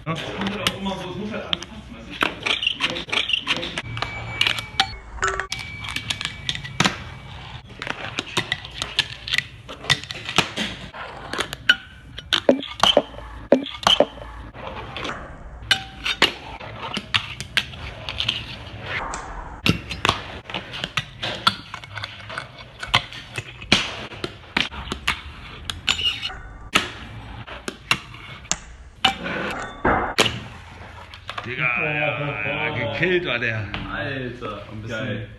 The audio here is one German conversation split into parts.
Ja. Das muss halt auch immer so, es muss halt alles passen, weißt du? Digga, ja, gekillt war der. Alter, geil.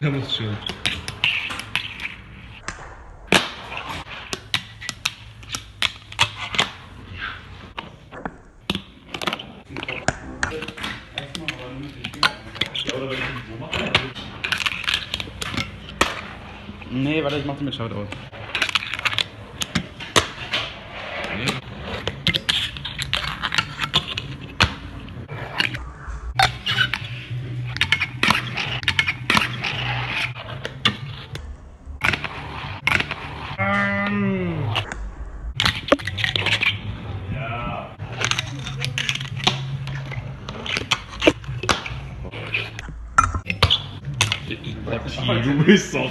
Der muss schön. Nee, warte, ich mach den mit Shoutout. Ja. Du bist doch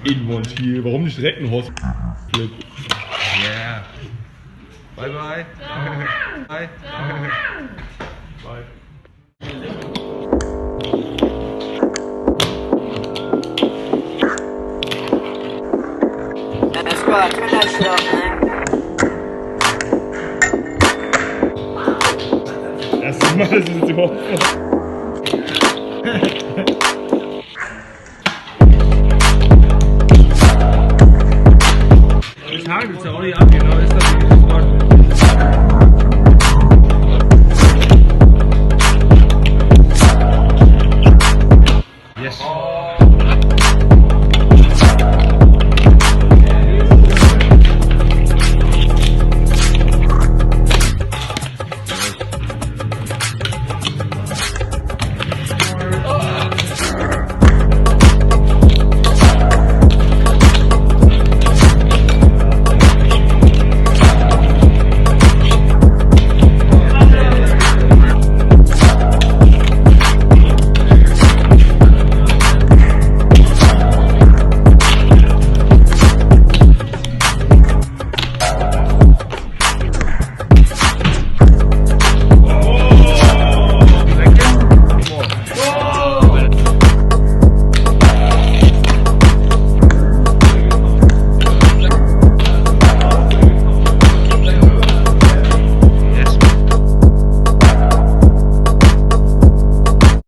in Montier. Warum nicht direkt ein Horse? Yeah. Bye bye. Bye. Bye. That's right, turn that shit up, man. Erstes Mal, dass ich das überhaupt vor. Ich hagel es ja auch nicht ab, genau, ist das ein gutes Wort.